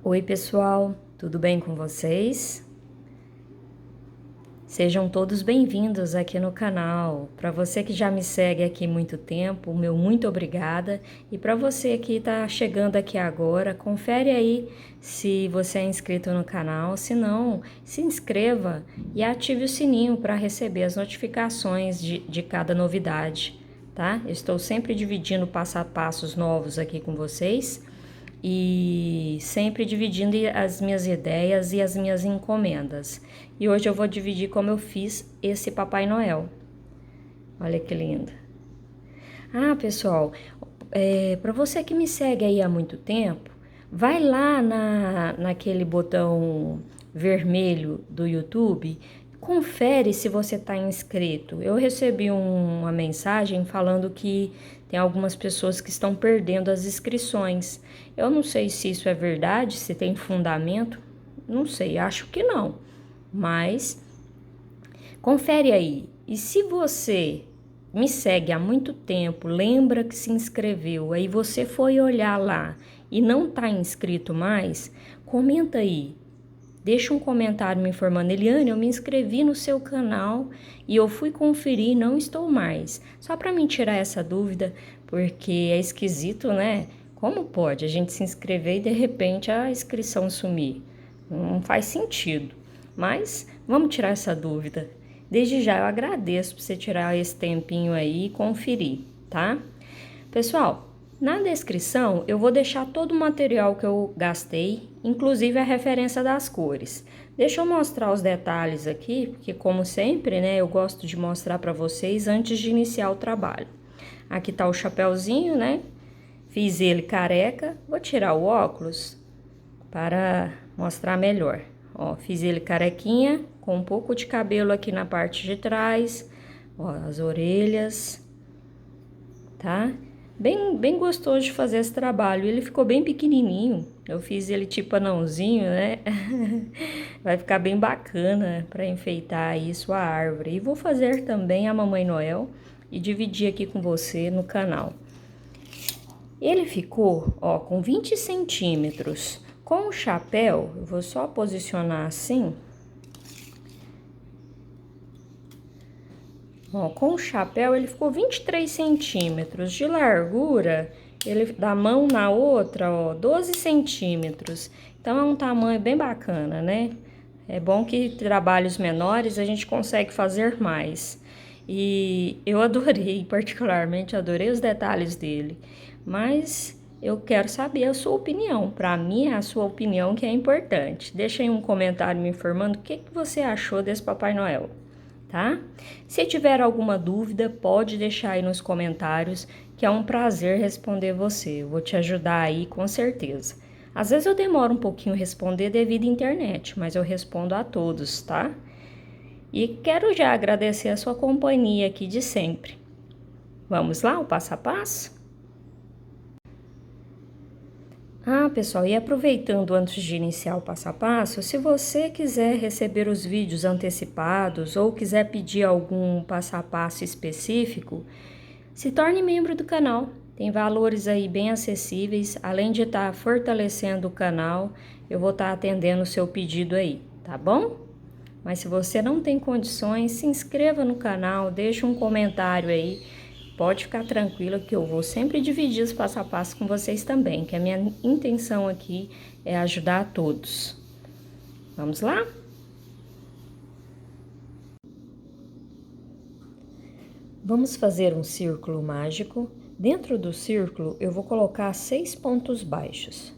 Oi, pessoal, tudo bem com vocês? Sejam todos bem-vindos aqui no canal. Para você que já me segue aqui há muito tempo, meu muito obrigada. E para você que está chegando aqui agora, confere aí se você é inscrito no canal. Se não, se inscreva e ative o sininho para receber as notificações de cada novidade, tá? Eu estou sempre dividindo passo a passos novos aqui com vocês e sempre dividindo as minhas ideias e as minhas encomendas. E hoje eu vou dividir como eu fiz esse Papai Noel. Olha que lindo. Ah, pessoal, para você que me segue aí há muito tempo, vai lá naquele botão vermelho do YouTube, confere se você está inscrito. Eu recebi uma mensagem falando que tem algumas pessoas que estão perdendo as inscrições. Eu não sei se isso é verdade, se tem fundamento, não sei, acho que não. Mas confere aí. E se você me segue há muito tempo, lembra que se inscreveu, aí você foi olhar lá e não está inscrito mais, comenta aí. Deixa um comentário me informando, Eliane, eu me inscrevi no seu canal e eu fui conferir e não estou mais. Só para me tirar essa dúvida, porque é esquisito, né? Como pode a gente se inscrever e de repente a inscrição sumir? Não faz sentido. Mas vamos tirar essa dúvida. Desde já eu agradeço por você tirar esse tempinho aí e conferir, tá? Pessoal, na descrição eu vou deixar todo o material que eu gastei, inclusive a referência das cores. Deixa eu mostrar os detalhes aqui, porque como sempre, né, eu gosto de mostrar para vocês antes de iniciar o trabalho. Aqui tá o chapéuzinho, né? Fiz ele careca. Vou tirar o óculos para mostrar melhor. Ó, fiz ele carequinha, com um pouco de cabelo aqui na parte de trás, ó, as orelhas, tá? Bem gostoso de fazer esse trabalho. Ele ficou bem pequenininho. Eu fiz ele tipo anãozinho, né? Vai ficar bem bacana para enfeitar aí sua árvore. E vou fazer também a Mamãe Noel e dividir aqui com você no canal. Ele ficou, ó, com 20 centímetros. Com o chapéu, eu vou só posicionar assim. Ó, com o chapéu ele ficou 23 centímetros. De largura, ele da mão na outra, ó, 12 centímetros. Então é um tamanho bem bacana, né? É bom que trabalhos menores a gente consegue fazer mais. E eu adorei, particularmente adorei os detalhes dele. Mas eu quero saber a sua opinião. Para mim é a sua opinião que é importante. Deixa aí um comentário me informando o que você achou desse Papai Noel, tá? Se tiver alguma dúvida, pode deixar aí nos comentários, que é um prazer responder você. Eu vou te ajudar aí com certeza. Às vezes eu demoro um pouquinho a responder devido à internet, mas eu respondo a todos, tá? E quero já agradecer a sua companhia aqui de sempre. Vamos lá, o passo a passo? Ah, pessoal, e aproveitando antes de iniciar o passo a passo, se você quiser receber os vídeos antecipados ou quiser pedir algum passo a passo específico, se torne membro do canal. Tem valores aí bem acessíveis, além de estar fortalecendo o canal, eu vou estar atendendo o seu pedido aí, tá bom? Mas se você não tem condições, se inscreva no canal, deixa um comentário aí. Pode ficar tranquila que eu vou sempre dividir os passo a passo com vocês também, que a minha intenção aqui é ajudar a todos. Vamos lá? Vamos fazer um círculo mágico. Dentro do círculo, eu vou colocar 6 pontos baixos.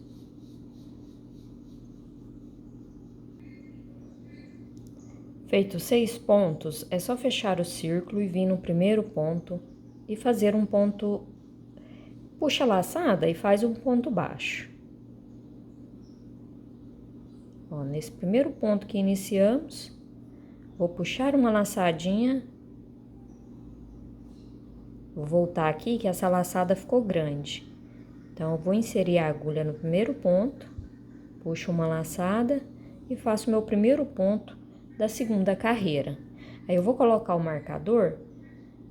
Feitos 6 pontos, é só fechar o círculo e vir no primeiro ponto e fazer um ponto, puxa a laçada e faz um ponto baixo. Ó, nesse primeiro ponto que iniciamos, vou puxar uma laçadinha, vou voltar aqui que essa laçada ficou grande. Então, eu vou inserir a agulha no primeiro ponto, puxo uma laçada e faço meu primeiro ponto da segunda carreira. Aí eu vou colocar o marcador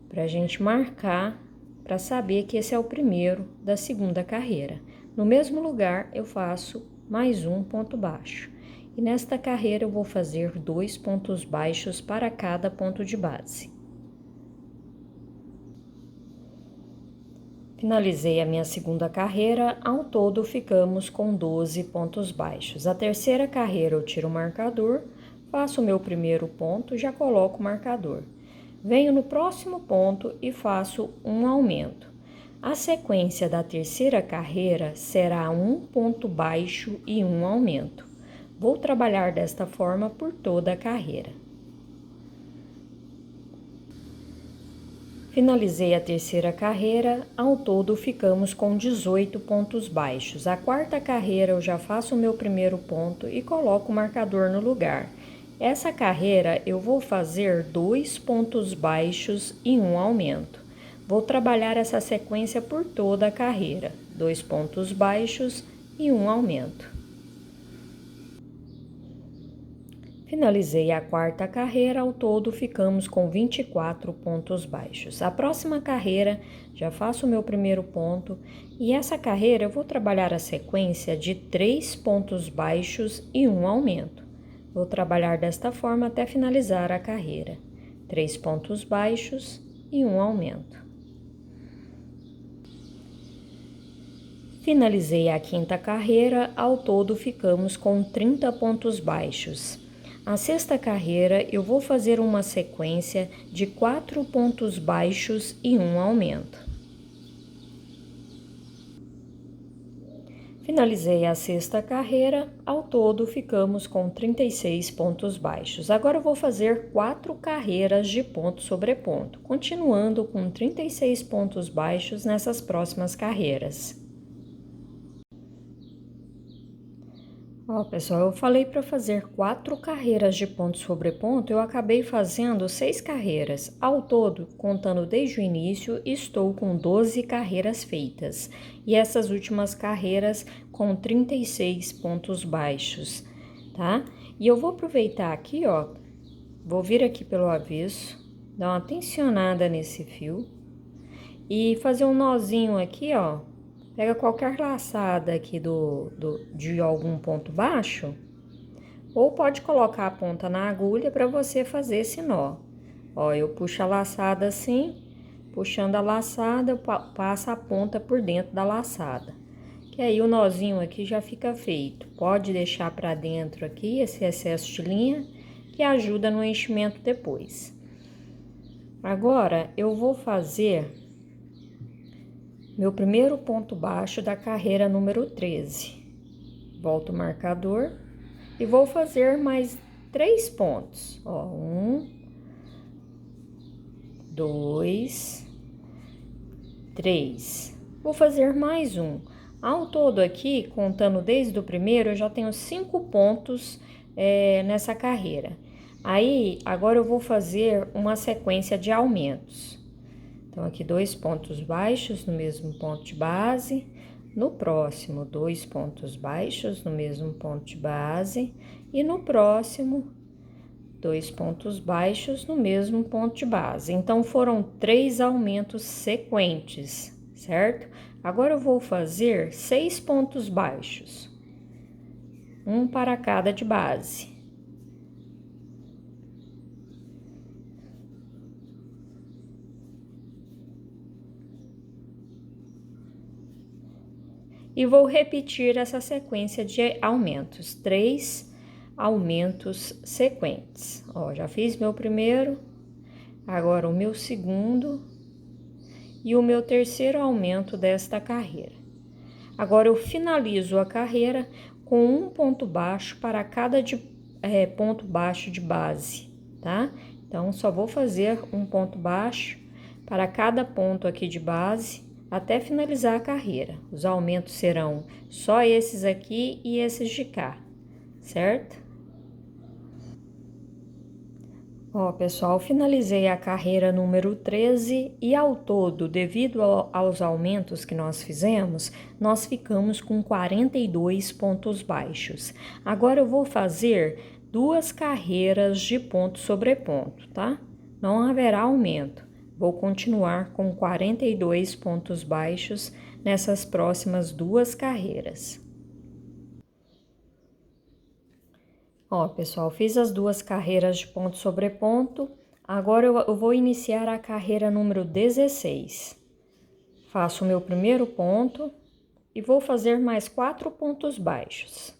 pra gente marcar, para saber que esse é o primeiro da segunda carreira. No mesmo lugar, eu faço mais um ponto baixo. E nesta carreira eu vou fazer 2 pontos baixos para cada ponto de base. Finalizei a minha segunda carreira, ao todo ficamos com 12 pontos baixos. A terceira carreira eu tiro o marcador, faço o meu primeiro ponto, já coloco o marcador. Venho no próximo ponto e faço um aumento. A sequência da terceira carreira será um ponto baixo e um aumento. Vou trabalhar desta forma por toda a carreira. Finalizei a terceira carreira, ao todo ficamos com 18 pontos baixos. A quarta carreira eu já faço o meu primeiro ponto e coloco o marcador no lugar. Essa carreira eu vou fazer 2 pontos baixos e um aumento. Vou trabalhar essa sequência por toda a carreira, 2 pontos baixos e um aumento. Finalizei a quarta carreira, ao todo ficamos com 24 pontos baixos. A próxima carreira, já faço o meu primeiro ponto, e essa carreira eu vou trabalhar a sequência de 3 pontos baixos e um aumento. Vou trabalhar desta forma até finalizar a carreira. 3 pontos baixos e um aumento. Finalizei a quinta carreira, ao todo ficamos com 30 pontos baixos. A sexta carreira eu vou fazer uma sequência de 4 pontos baixos e um aumento. Finalizei a sexta carreira, ao todo ficamos com 36 pontos baixos. Agora eu vou fazer 4 carreiras de ponto sobre ponto, continuando com 36 pontos baixos nessas próximas carreiras. Ó, pessoal, eu falei para fazer 4 carreiras de ponto sobre ponto, eu acabei fazendo 6 carreiras. Ao todo, contando desde o início, estou com 12 carreiras feitas. E essas últimas carreiras com 36 pontos baixos, tá? E eu vou aproveitar aqui, ó, vou vir aqui pelo avesso, dar uma tensionada nesse fio e fazer um nozinho aqui, ó. Pega qualquer laçada aqui de algum ponto baixo, ou pode colocar a ponta na agulha para você fazer esse nó. Ó, eu puxo a laçada assim, puxando a laçada, eu passo a ponta por dentro da laçada. Que aí o nozinho aqui já fica feito. Pode deixar para dentro aqui esse excesso de linha, que ajuda no enchimento depois. Agora, eu vou fazer meu primeiro ponto baixo da carreira número 13. Volto o marcador e vou fazer mais 3 pontos. Ó, 1, 2, 3. Vou fazer mais um. Ao todo aqui, contando desde o primeiro, eu já tenho 5 pontos nessa carreira. Aí, agora eu vou fazer uma sequência de aumentos. Então, aqui 2 pontos baixos no mesmo ponto de base. No próximo, 2 pontos baixos no mesmo ponto de base. E no próximo, 2 pontos baixos no mesmo ponto de base. Então, foram 3 aumentos sequentes, certo? Agora, eu vou fazer 6 pontos baixos. Um para cada de base. E vou repetir essa sequência de aumentos, 3 aumentos sequentes. Ó, já fiz meu primeiro, agora o meu segundo e o meu terceiro aumento desta carreira. Agora, eu finalizo a carreira com um ponto baixo para cada ponto baixo de base, tá? Então, só vou fazer um ponto baixo para cada ponto aqui de base, até finalizar a carreira. Os aumentos serão só esses aqui e esses de cá, certo? Ó, pessoal, finalizei a carreira número 13 e ao todo, devido aos aumentos que nós fizemos, nós ficamos com 42 pontos baixos. Agora eu vou fazer 2 carreiras de ponto sobre ponto, tá? Não haverá aumento. Vou continuar com 42 pontos baixos nessas próximas 2 carreiras. Ó, pessoal, fiz as duas carreiras de ponto sobre ponto. Agora eu vou iniciar a carreira número 16. Faço o meu primeiro ponto e vou fazer mais 4 pontos baixos.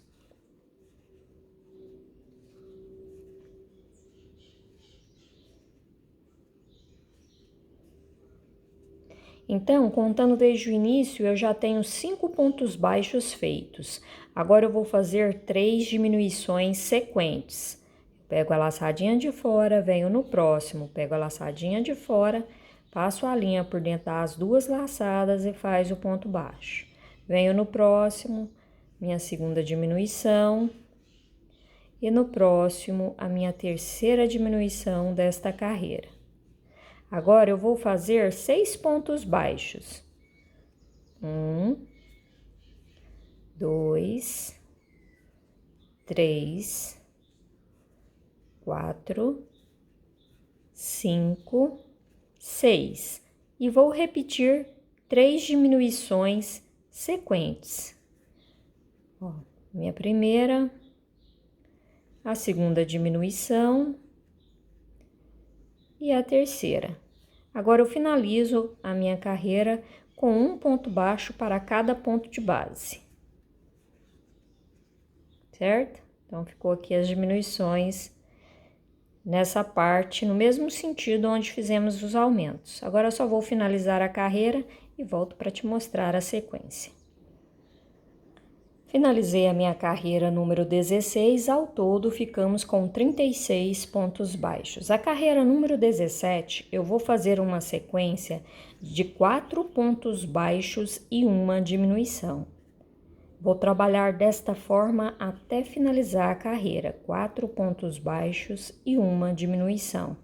Então, contando desde o início, eu já tenho 5 pontos baixos feitos. Agora eu vou fazer 3 diminuições sequentes. Pego a laçadinha de fora, venho no próximo, pego a laçadinha de fora, passo a linha por dentro das 2 laçadas e faz o ponto baixo. Venho no próximo, minha segunda diminuição, e no próximo, a minha terceira diminuição desta carreira. Agora, eu vou fazer 6 pontos baixos. 1, 2, 3, 4, 5, 6. E vou repetir 3 diminuições sequentes. Ó, minha primeira, a segunda diminuição e a terceira. Agora eu finalizo a minha carreira com um ponto baixo para cada ponto de base. Certo? Então, ficou aqui as diminuições nessa parte, no mesmo sentido onde fizemos os aumentos. Agora eu só vou finalizar a carreira e volto para te mostrar a sequência. Finalizei a minha carreira número 16, ao todo ficamos com 36 pontos baixos. A carreira número 17, eu vou fazer uma sequência de 4 pontos baixos e uma diminuição. Vou trabalhar desta forma até finalizar a carreira, 4 pontos baixos e uma diminuição.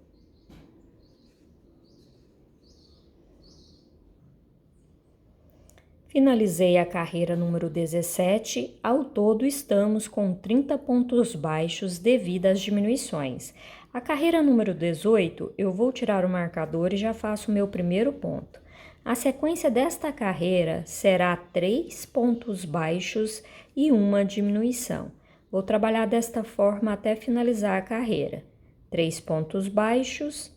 Finalizei a carreira número 17, ao todo estamos com 30 pontos baixos devido às diminuições. A carreira número 18, eu vou tirar o marcador e já faço o meu primeiro ponto. A sequência desta carreira será 3 pontos baixos e uma diminuição. Vou trabalhar desta forma até finalizar a carreira. 3 pontos baixos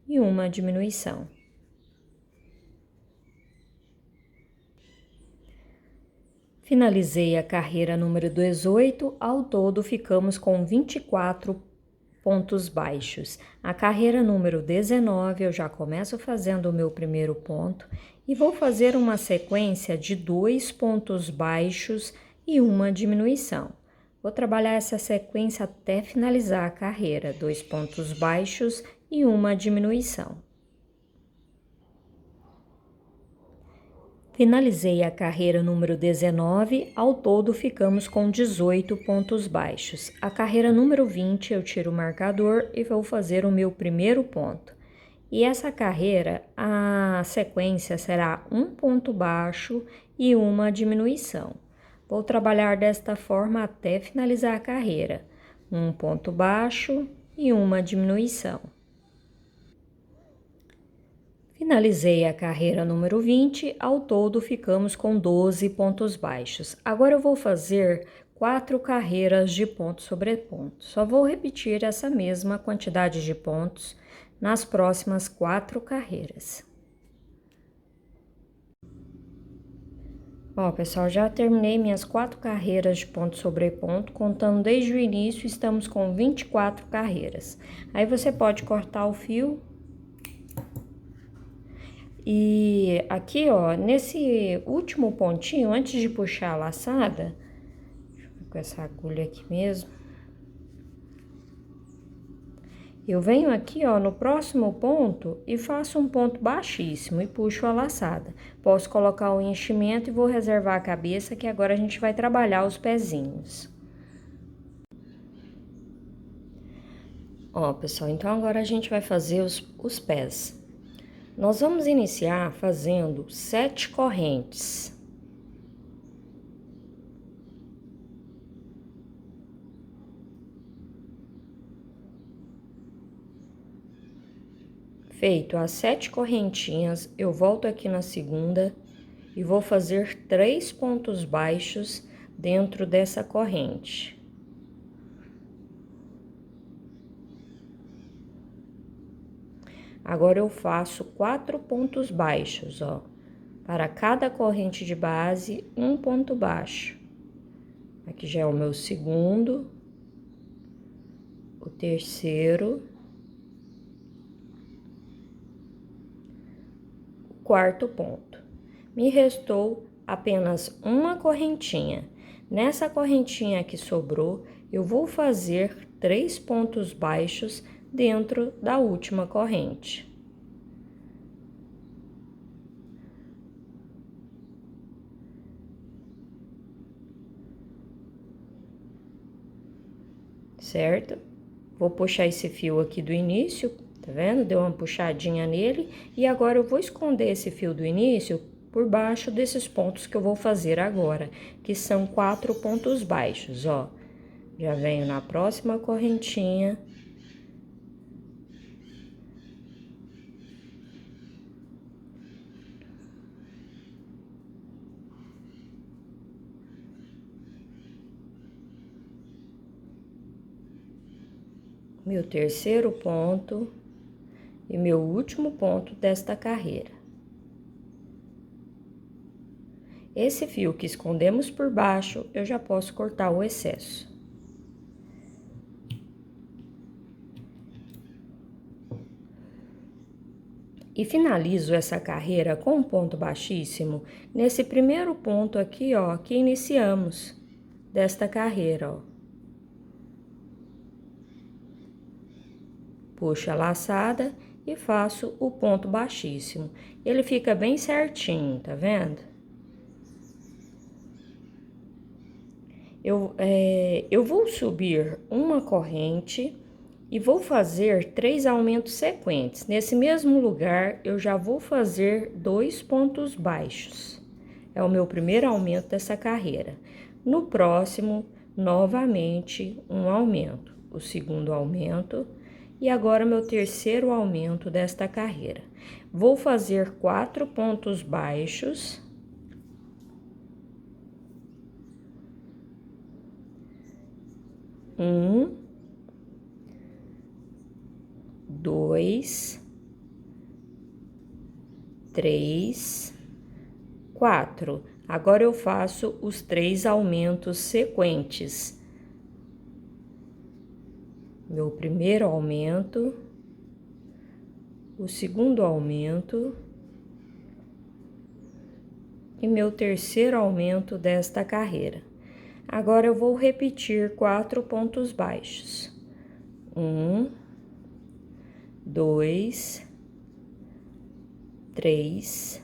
e uma diminuição. Finalizei a carreira número 18, ao todo ficamos com 24 pontos baixos. A carreira número 19, eu já começo fazendo o meu primeiro ponto e vou fazer uma sequência de 2 pontos baixos e uma diminuição. Vou trabalhar essa sequência até finalizar a carreira, 2 pontos baixos e uma diminuição. Finalizei a carreira número 19, ao todo ficamos com 18 pontos baixos. A carreira número 20, eu tiro o marcador e vou fazer o meu primeiro ponto. E essa carreira, a sequência será 1 ponto baixo e uma diminuição. Vou trabalhar desta forma até finalizar a carreira. 1 ponto baixo e uma diminuição. Finalizei a carreira número 20, ao todo ficamos com 12 pontos baixos. Agora eu vou fazer 4 carreiras de ponto sobre ponto. Só vou repetir essa mesma quantidade de pontos nas próximas 4 carreiras. Ó, pessoal, já terminei minhas 4 carreiras de ponto sobre ponto, contando desde o início, estamos com 24 carreiras. Aí você pode cortar o fio. E aqui, ó, nesse último pontinho, antes de puxar a laçada, deixa eu ver com essa agulha aqui mesmo. Eu venho aqui, ó, no próximo ponto e faço um ponto baixíssimo e puxo a laçada. Posso colocar o enchimento e vou reservar a cabeça, que agora a gente vai trabalhar os pezinhos. Ó, pessoal, então agora a gente vai fazer os pés. Nós vamos iniciar fazendo 7 correntes. Feito as 7 correntinhas, eu volto aqui na segunda e vou fazer 3 pontos baixos dentro dessa corrente. Agora eu faço 4 pontos baixos, ó. Para cada corrente de base, um ponto baixo. Aqui já é o meu segundo, o terceiro, o quarto ponto. Me restou apenas uma correntinha. Nessa correntinha que sobrou, eu vou fazer 3 pontos baixos dentro da última corrente. Certo? Vou puxar esse fio aqui do início, tá vendo? Deu uma puxadinha nele e agora eu vou esconder esse fio do início por baixo desses pontos que eu vou fazer agora, que são 4 pontos baixos, ó. Já venho na próxima correntinha. Meu terceiro ponto e meu último ponto desta carreira. Esse fio que escondemos por baixo, eu já posso cortar o excesso. E finalizo essa carreira com um ponto baixíssimo nesse primeiro ponto aqui, ó, que iniciamos desta carreira, ó. Puxo a laçada e faço o ponto baixíssimo. Ele fica bem certinho, tá vendo? Eu vou subir uma corrente e vou fazer 3 aumentos sequentes. Nesse mesmo lugar, eu já vou fazer 2 pontos baixos. É o meu primeiro aumento dessa carreira. No próximo, novamente, um aumento. O segundo aumento e agora meu terceiro aumento desta carreira. Vou fazer 4 pontos baixos. Um, 2, 3, 4. Agora eu faço os 3 aumentos sequentes. Meu primeiro aumento, o segundo aumento e meu terceiro aumento desta carreira. Agora eu vou repetir 4 pontos baixos. 1, 2, 3,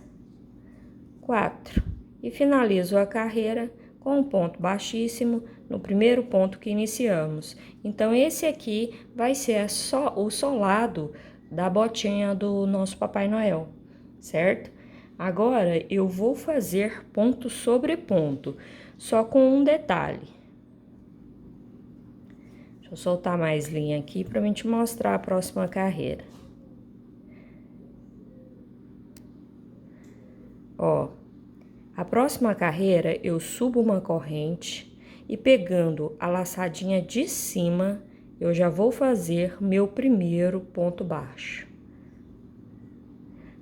4. E finalizo a carreira com um ponto baixíssimo no primeiro ponto que iniciamos. Então, esse aqui vai ser só o solado da botinha do nosso Papai Noel, certo? Agora, eu vou fazer ponto sobre ponto, só com um detalhe. Deixa eu soltar mais linha aqui para mim te mostrar a próxima carreira. Ó, a próxima carreira eu subo uma corrente e pegando a laçadinha de cima, eu já vou fazer meu primeiro ponto baixo.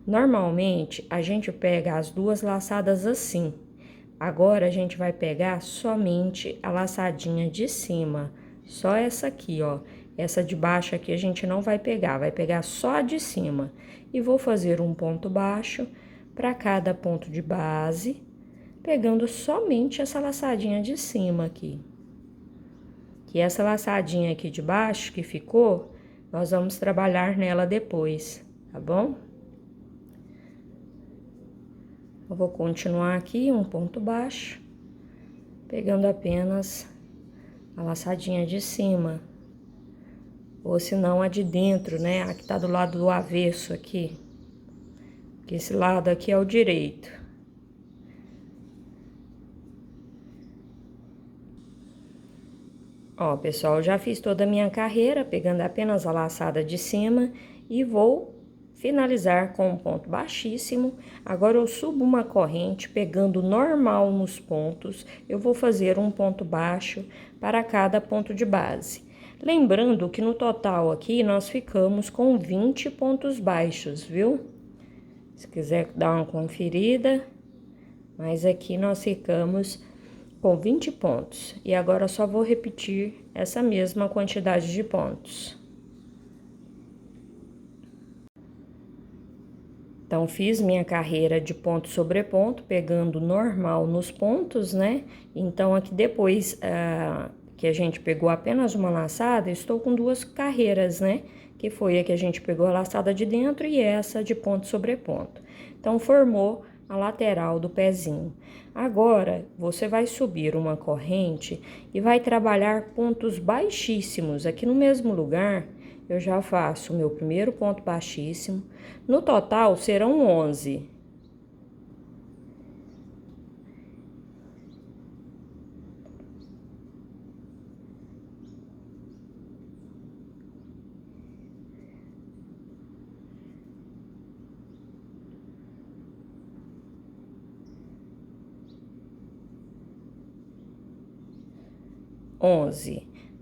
Normalmente, a gente pega as 2 laçadas assim. Agora, a gente vai pegar somente a laçadinha de cima, só essa aqui, ó. Essa de baixo aqui a gente não vai pegar só a de cima. E vou fazer um ponto baixo para cada ponto de base, pegando somente essa laçadinha de cima aqui. E essa laçadinha aqui de baixo que ficou, nós vamos trabalhar nela depois, tá bom? Eu vou continuar aqui um ponto baixo, pegando apenas a laçadinha de cima. Ou se não a de dentro, né? A que tá do lado do avesso aqui. Porque esse lado aqui é o direito. Ó, pessoal, eu já fiz toda a minha carreira, pegando apenas a laçada de cima e vou finalizar com um ponto baixíssimo. Agora, eu subo uma corrente, pegando normal nos pontos, eu vou fazer um ponto baixo para cada ponto de base. Lembrando que no total aqui nós ficamos com 20 pontos baixos, viu? Se quiser dar uma conferida, mas aqui nós ficamos com 20 pontos. E agora eu só vou repetir essa mesma quantidade de pontos. Então, fiz minha carreira de ponto sobre ponto, pegando normal nos pontos, né? Então, aqui depois que a gente pegou apenas uma laçada, estou com duas carreiras, né? Que foi a que a gente pegou a laçada de dentro e essa de ponto sobre ponto. Então, formou a lateral do pezinho. Agora, você vai subir uma corrente e vai trabalhar pontos baixíssimos. Aqui no mesmo lugar, eu já faço o meu primeiro ponto baixíssimo. No total, serão 11.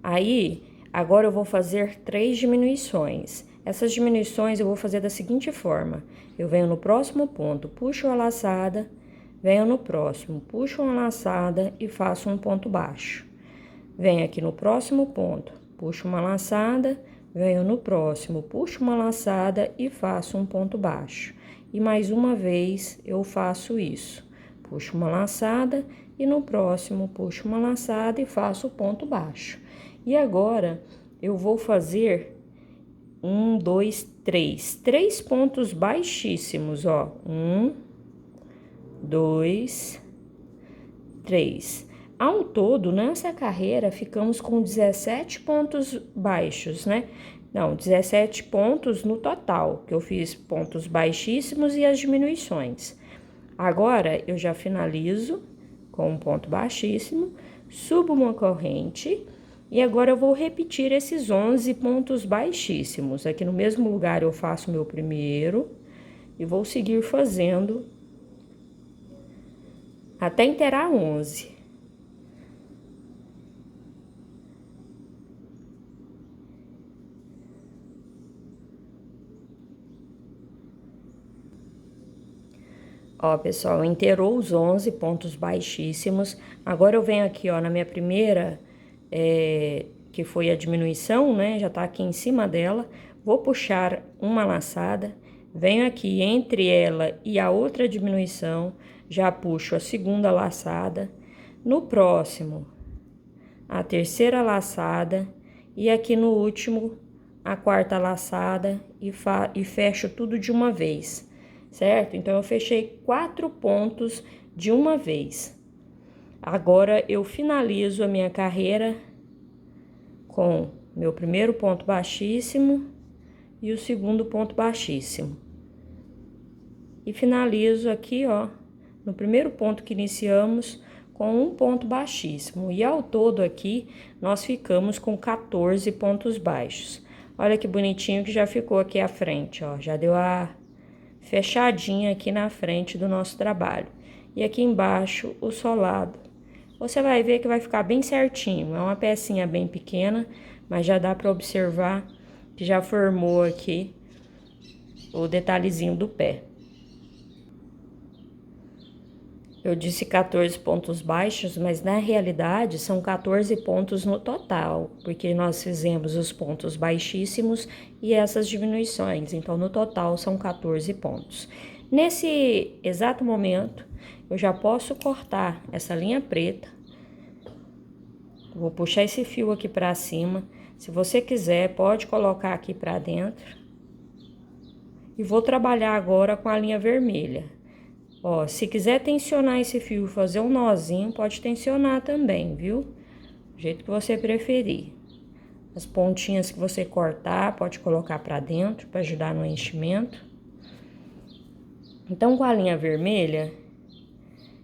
Aí, agora eu vou fazer 3 diminuições. Essas diminuições eu vou fazer da seguinte forma: eu venho no próximo ponto, puxo a laçada, venho no próximo, puxo uma laçada e faço um ponto baixo. Venho aqui no próximo ponto, puxo uma laçada, venho no próximo, puxo uma laçada e faço um ponto baixo. E mais uma vez eu faço isso. Puxo uma laçada e no próximo puxo uma laçada e faço o ponto baixo. E agora eu vou fazer 1, 2, 3 pontos baixíssimos, ó. 1, 2, 3. Ao todo, nessa carreira, ficamos com 17 pontos baixos, né? Não, 17 pontos no total, que eu fiz pontos baixíssimos e as diminuições. Agora, eu já finalizo com um ponto baixíssimo, subo uma corrente e agora eu vou repetir esses 11 pontos baixíssimos. Aqui no mesmo lugar eu faço meu primeiro e vou seguir fazendo até inteirar 11. Ó, pessoal, inteirou os 11 pontos baixíssimos. Agora eu venho aqui, ó, na minha primeira, que foi a diminuição, né? Já tá aqui em cima dela. Vou puxar uma laçada, venho aqui entre ela e a outra diminuição, já puxo a segunda laçada. No próximo, a terceira laçada e aqui no último, a quarta laçada e fecho tudo de uma vez. Certo? Então, eu fechei 4 pontos de uma vez. Agora, eu finalizo a minha carreira com meu primeiro ponto baixíssimo e o segundo ponto baixíssimo. E finalizo aqui, ó, no primeiro ponto que iniciamos, com um ponto baixíssimo. E ao todo aqui, nós ficamos com 14 pontos baixos. Olha que bonitinho que já ficou aqui à frente, ó. Já deu a fechadinha aqui na frente do nosso trabalho. E aqui embaixo, o solado. Você vai ver que vai ficar bem certinho. É uma pecinha bem pequena, mas já dá para observar que já formou aqui o detalhezinho do pé. Eu disse 14 pontos baixos, mas na realidade são 14 pontos no total, porque nós fizemos os pontos baixíssimos e essas diminuições, então no total são 14 pontos. Nesse exato momento, eu já posso cortar essa linha preta, vou puxar esse fio aqui para cima, se você quiser pode colocar aqui para dentro, e vou trabalhar agora com a linha vermelha. Ó, se quiser tensionar esse fio e fazer um nozinho, pode tensionar também, viu? Do jeito que você preferir. As pontinhas que você cortar, pode colocar pra dentro, pra ajudar no enchimento. Então, com a linha vermelha,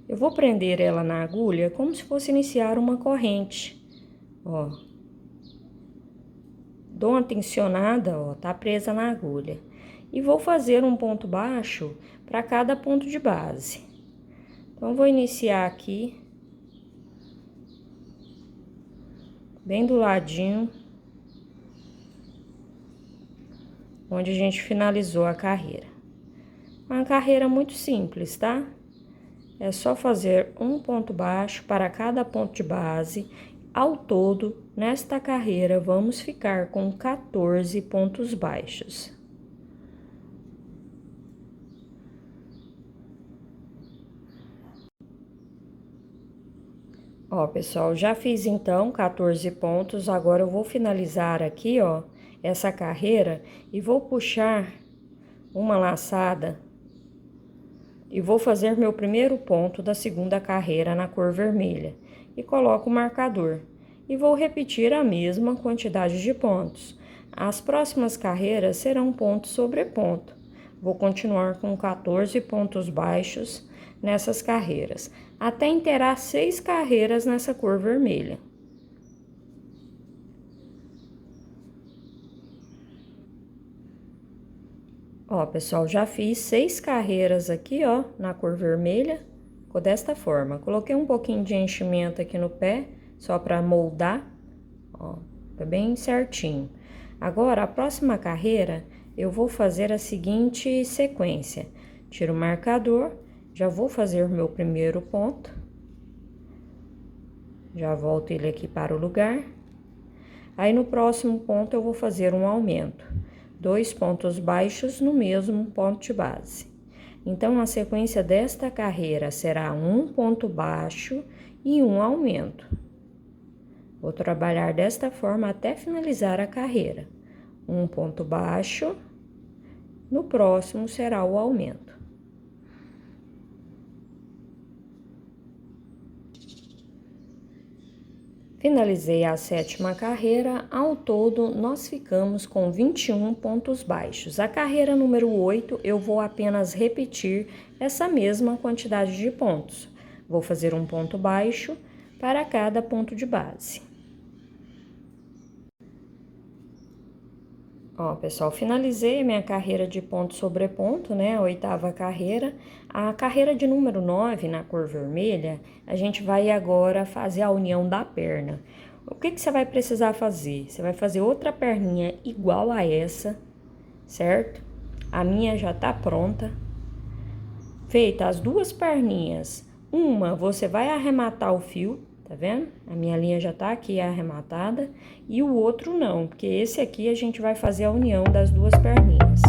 eu vou prender ela na agulha como se fosse iniciar uma corrente. Ó. Dou uma tensionada, ó, tá presa na agulha. E vou fazer um ponto baixo para cada ponto de base. Então, vou iniciar aqui, bem do ladinho onde a gente finalizou a carreira. Uma carreira muito simples, tá? É só fazer um ponto baixo para cada ponto de base. Ao todo, nesta carreira, vamos ficar com 14 pontos baixos. Ó, pessoal, já fiz então 14 pontos. Agora eu vou finalizar aqui, ó, essa carreira e vou puxar uma laçada e vou fazer meu primeiro ponto da segunda carreira na cor vermelha e coloco o marcador e vou repetir a mesma quantidade de pontos. As próximas carreiras serão ponto sobre ponto. Vou continuar com 14 pontos baixos nessas carreiras, até inteirar 6 carreiras nessa cor vermelha. Ó, pessoal, já fiz 6 carreiras aqui, ó, na cor vermelha, ficou desta forma. Coloquei um pouquinho de enchimento aqui no pé, só para moldar, ó, tá bem certinho. Agora, a próxima carreira, eu vou fazer a seguinte sequência. Tiro o marcador, já vou fazer o meu primeiro ponto. Já volto ele aqui para o lugar. Aí, no próximo ponto, eu vou fazer um aumento. 2 pontos baixos no mesmo ponto de base. Então, a sequência desta carreira será um ponto baixo e um aumento. Vou trabalhar desta forma até finalizar a carreira. Um ponto baixo, no próximo será o aumento. Finalizei a 7ª carreira, ao todo nós ficamos com 21 pontos baixos. A carreira número 8 eu vou apenas repetir essa mesma quantidade de pontos. Vou fazer um ponto baixo para cada ponto de base. Ó, pessoal, finalizei a minha carreira de ponto sobre ponto, né? A 8ª carreira. A carreira de número 9, na cor vermelha, a gente vai agora fazer a união da perna. O que que você vai precisar fazer? Você vai fazer outra perninha igual a essa, certo? A minha já tá pronta. Feita as duas perninhas, uma você vai arrematar o fio, tá vendo? A minha linha já tá aqui arrematada e o outro não, porque esse aqui a gente vai fazer a união das duas perninhas.